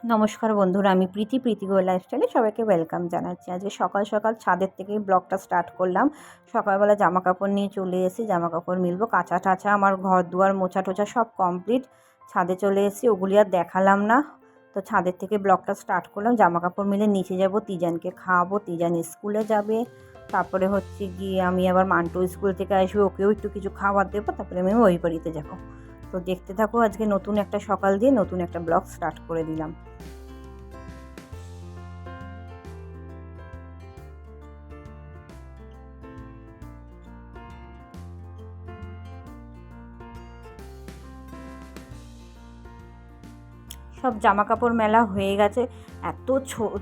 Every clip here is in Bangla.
নমস্কার বন্ধুরা, আমি প্রীতি গো লাইফস্টাইলে সবাইকে ওয়েলকাম জানাচ্ছি। আজকে সকাল সকাল ছাদের থেকেই ব্লগটা স্টার্ট করলাম। সকালবেলা জামা কাপড় নিয়ে চলে এসেছি, জামা কাপড় মিলবো, কাঁচা টাচা আমার ঘর দুয়ার মোছা টোছা সব কমপ্লিট। ছাদে চলে এসেছি, ওগুলি আর দেখালাম না। তো ছাদের থেকে ব্লগটা স্টার্ট করলাম। জামা কাপড় মিলে নিচে যাব, তিজানকে খাওয়াবো, তিজান স্কুলে যাবে। তারপরে হচ্ছে গিয়ে আমি আবার মান্টু স্কুল থেকে আসবে, ওকেও একটু কিছু খাবার দেবো, তারপরে আমি ওই বাড়িতে যাবো। তো দেখতে থাকো, আজকে নতুন একটা সকাল দিয়ে নতুন একটা ব্লগ স্টার্ট করে দিলাম। সব জামা কাপড় মেলা হয়ে গেছে। এত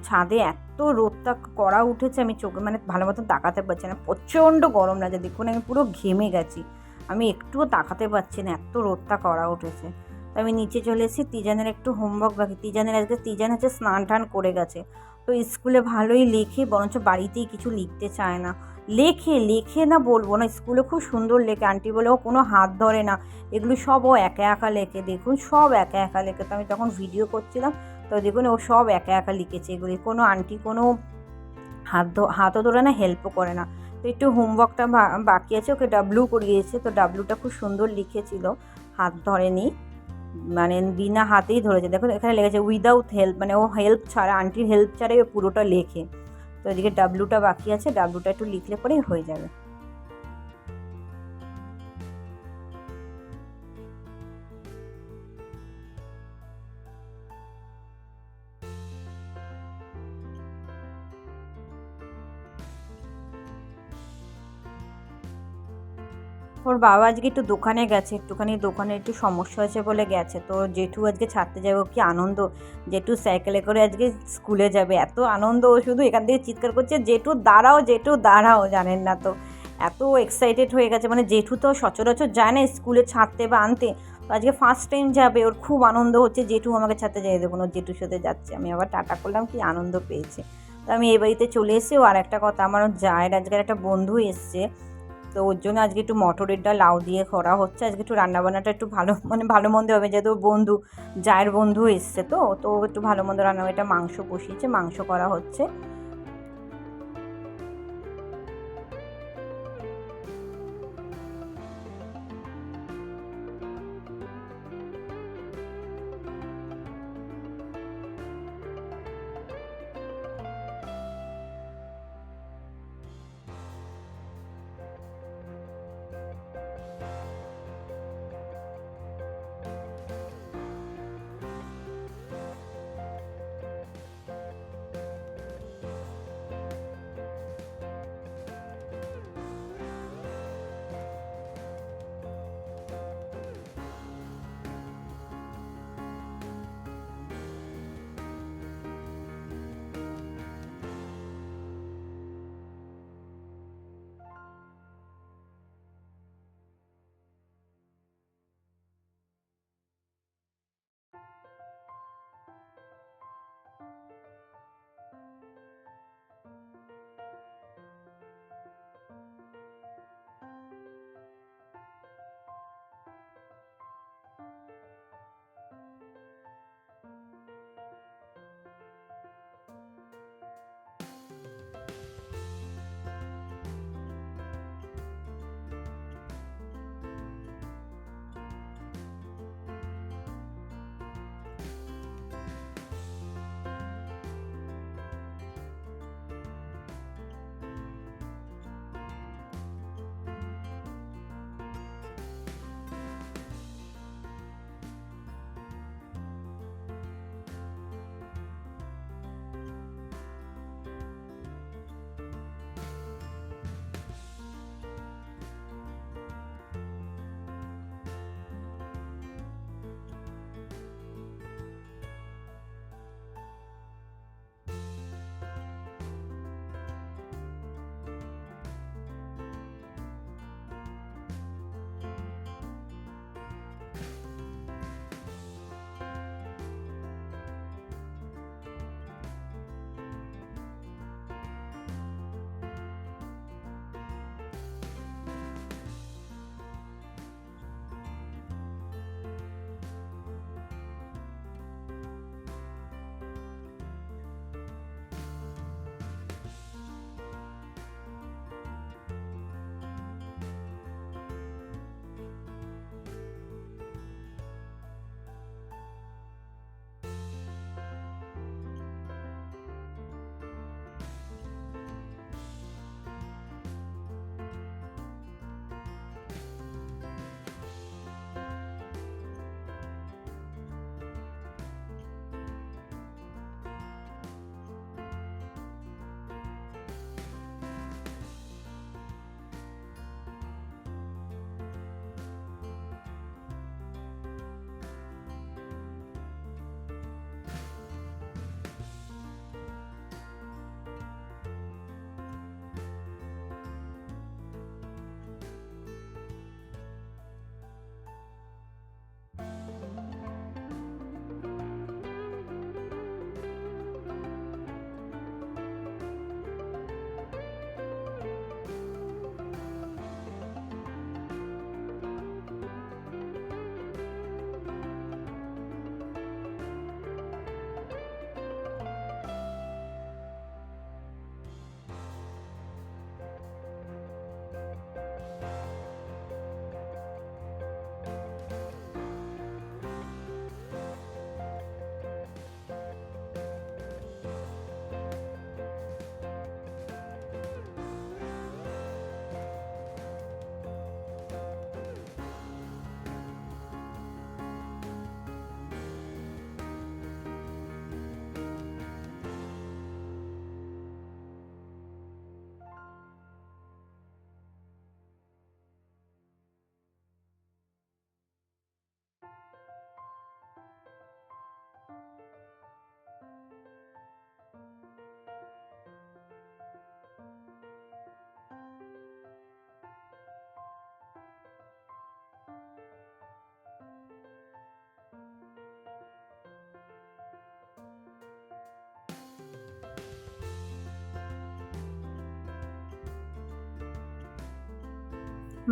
ছাদে এত রোদটা কড়া উঠেছে, আমি চোখে মানে ভালো মতন তাকাতে পারছি না, প্রচণ্ড গরম লাগে। দেখুন আমি পুরো ঘেমে গেছি, আমি একটুও তাকাতে পারছি না, এত রোদটা কড়া উঠেছে। তো আমি নিচে চলে এসেছি, তিজানের একটু হোমওয়ার্ক বাকি। তিজান হচ্ছে স্নান টান করে গেছে। তো স্কুলে ভালোই লেখে, বরঞ্চ বাড়িতেই কিছু লিখতে চায় না। লেখে লেখে না বলবো না, স্কুলে খুব সুন্দর লেখে। আন্টি বলে ও কোনো হাত ধরে না, এগুলো সব ও একা একা লেখে। দেখুন সব একা একা লেখে। তো আমি তখন ভিডিও করছিলাম, তো দেখুন ও সব একা একা লিখেছে এগুলি। কোনো আন্টি কোনো হাতও ধরে না, হেল্পও করে না। তো একটু হোমওয়ার্কটা বাকি আছে, ওকে ডাব্লু করিয়েছে। তো ডাব্লুটা খুব সুন্দর লিখেছিল, হাত ধরেনি, মানে বিনা হাতেই ধরেছে। দেখুন এখানে লেগেছে উইদাউট হেল্প, মানে ও হেল্প ছাড়া, আন্টির হেল্প ছাড়াই ও পুরোটা লেখে। তো এদিকে ডাব্লুটা বাকি আছে, ডাব্লুটা একটু লিখলে পরেই হয়ে যাবে। ওর বাবা আজকে একটু দোকানে গেছে, একটুখানি দোকানে একটু সমস্যা হয়েছে বলে গেছে। তো জেঠু আজকে ছাড়তে যাবে, কি আনন্দ! জেঠু সাইকেলে করে আজকে স্কুলে যাবে, এত আনন্দ! ও শুধু এখান থেকে চিৎকার করছে, জেঠু দাঁড়াও, জেঠু দাঁড়াও। জানেন না তো, এত এক্সাইটেড হয়ে গেছে। মানে জেঠু তো সচরাচর যায় না স্কুলে ছাড়তে বা আনতে, তো আজকে ফার্স্ট টাইম যাবে। ওর খুব আনন্দ হচ্ছে, জেঠু আমাকে ছাড়তে যাই, দেখুন ওর জেঠুর সাথে যাচ্ছে। আমি আবার টাটা করলাম, কি আনন্দ পেয়েছে। তো আমি এই বাড়িতে চলে এসেছি। ও আর একটা কথা, আমার জায়ের আজকের একটা বন্ধু এসছে, তো ওর জন্য আজকে একটু মটরের ডাল লাউ দিয়ে করা হচ্ছে। আজকে একটু রান্নাবান্নাটা একটু ভালো, মানে ভালো মন্দ হবে, যেহেতু বন্ধু, জায়ের বন্ধু এসছে। তো তো একটু ভালো মন্দ রান্না, এটা মাংস বসিয়েছে, মাংস করা হচ্ছে।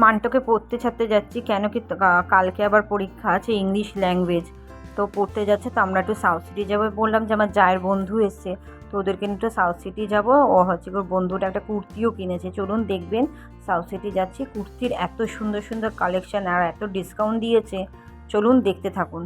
মান্টুকে পড়তে ছাড়তে যাচ্ছি, কেন কি কালকে আবার পরীক্ষা আছে ইংলিশ ল্যাঙ্গুয়েজ, তো পড়তে যাচ্ছে। তো আমরা একটু সাউথ সিটি যাবো, বললাম যে আমার জায়ের বন্ধু এসছে, তো ওদেরকে নিয়ে একটু সাউথ সিটি যাবো। ও হচ্ছে ওর বন্ধুটা একটা কুর্তিও কিনেছে, চলুন দেখবেন। সাউথ সিটি যাচ্ছি, কুর্তির এত সুন্দর সুন্দর কালেকশান আর এত ডিসকাউন্ট দিয়েছে, চলুন দেখতে থাকুন।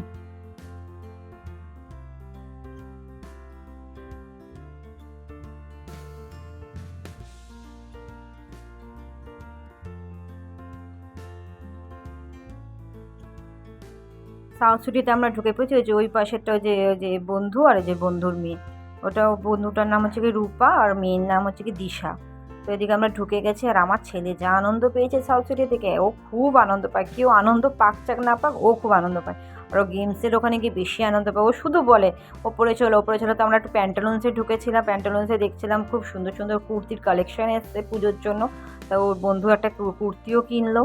সাউথ সিটিতে আমরা ঢুকে পড়েছি, ওই যে ওই পাশেরটা, ওই যে বন্ধু আর ওই যে বন্ধুর মেয়ে, ওটা বন্ধুটার নাম হচ্ছে কি রূপা আর মেয়ের নাম হচ্ছে কি দিশা। তো এদিকে আমরা ঢুকে গেছি, আর আমার ছেলে যা আনন্দ পেয়েছে সাউথ সিটি থেকে, ও খুব আনন্দ পায়। কেউ আনন্দ পাক চাক না পাক, ও খুব আনন্দ পায়। আর ও গেমসের ওখানে গিয়ে বেশি আনন্দ পায়, ও শুধু বলে ওপরে চলো ওপরে চলো। তো আমরা একটু প্যান্টালুন্সে ঢুকেছিলাম, প্যান্টালুন্সে দেখছিলাম খুব সুন্দর সুন্দর কুর্তির কালেকশান এসছে পুজোর জন্য। তা ওর বন্ধু একটা কুর্তিও কিনলো।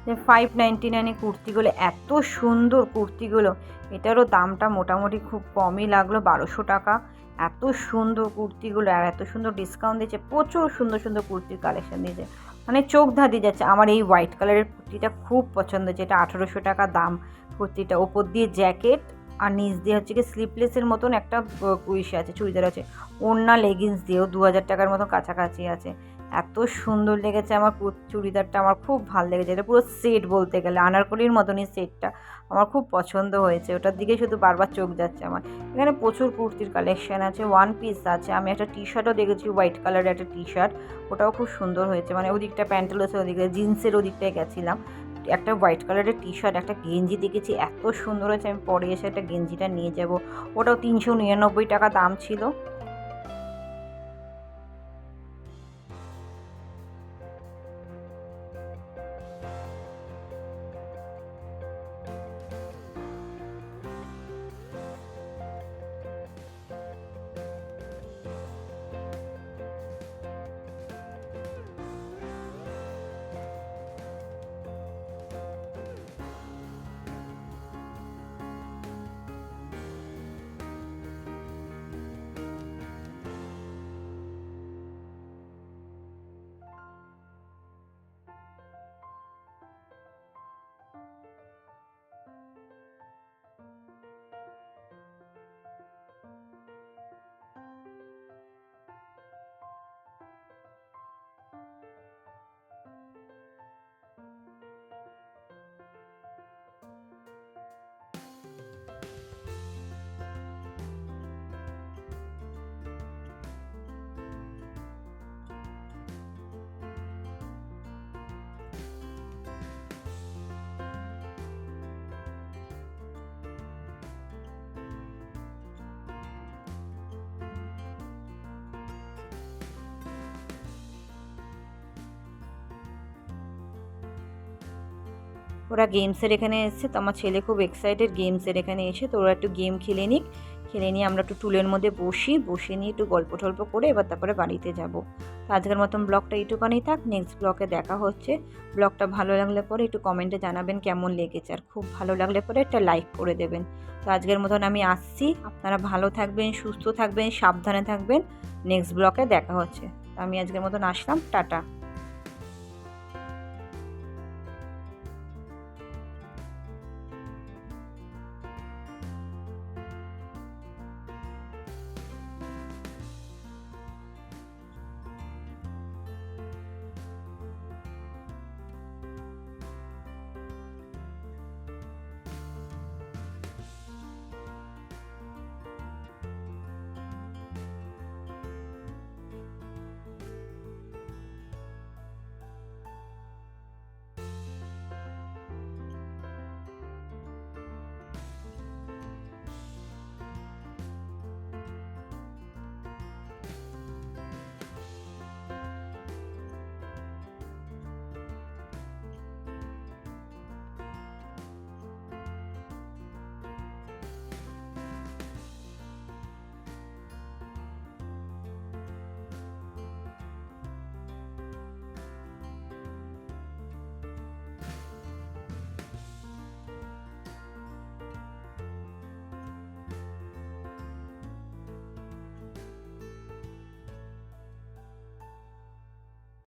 যে 599-এ কুর্তিগুলো, এত সুন্দর কুর্তিগুলো, এটারও দামটা মোটামুটি খুব কমই লাগলো, 1200 টাকা। এত সুন্দর কুর্তিগুলো আর এত সুন্দর ডিসকাউন্ট দিয়েছে, প্রচুর সুন্দর সুন্দর কুর্তির কালেকশন দিয়েছে, মানে চোখ ধাঁধিয়ে যাচ্ছে। আমার এই হোয়াইট কালারের কুর্তিটা খুব পছন্দ, যেটা 1800 টাকা দাম কুর্তিটা। ওপর দিয়ে জ্যাকেট আর নিচ দিয়ে হচ্ছে কি স্লিপলেসের মতন একটা ইসে আছে, চুড়িদার আছে, ওড়না লেগিংস দিয়েও 2000 টাকার মতো কাছাকাছি আছে। এত সুন্দর লেগেছে আমার চুড়িদারটা, আমার খুব ভালো লেগেছে। এটা পুরো সেট বলতে গেলে, আনারকলির মতনই সেটটা আমার খুব পছন্দ হয়েছে, ওটার দিকে শুধু বারবার চোখ যাচ্ছে আমার। এখানে প্রচুর কুর্তির কালেকশান আছে, ওয়ান পিস আছে। আমি একটা টি শার্টও দেখেছি, হোয়াইট কালারের একটা টি শার্ট, ওটাও খুব সুন্দর হয়েছে। মানে ওদিকটা প্যান্টালুন্সের ওদিকে জিন্সের ওদিকটায় গেছিলাম, একটা হোয়াইট কালারের টি শার্ট, একটা গেঞ্জি দেখেছি, এত সুন্দর হয়েছে। আমি পরে এসে একটা গেঞ্জিটা নিয়ে যাব, ওটাও 399 টাকা দাম ছিল। ওরা গেমসের এখানে এসছে, তো আমার ছেলে খুব এক্সাইটেড গেমসের এখানে এসে। তো ওরা একটু গেম খেলে নিক, খেলে নিয়ে আমরা একটু টুলের মধ্যে বসে নিয়ে একটু গল্প টল্প করে এবার তারপরে বাড়িতে যাব। তো আজকের মতন ব্লগটা এইটুখানি থাক, নেক্সট ব্লগে দেখা হচ্ছে। ব্লগটা ভালো লাগলে পরে একটু কমেন্টে জানাবেন কেমন লেগেছে, আর খুব ভালো লাগলে পরে একটা লাইক করে দেবেন। তো আজকের মতন আমি আসছি, আপনারা ভালো থাকবেন, সুস্থ থাকবেন, সাবধানে থাকবেন। নেক্সট ব্লগে দেখা হচ্ছে। তো আমি আজকের মতন আসলাম, টাটা।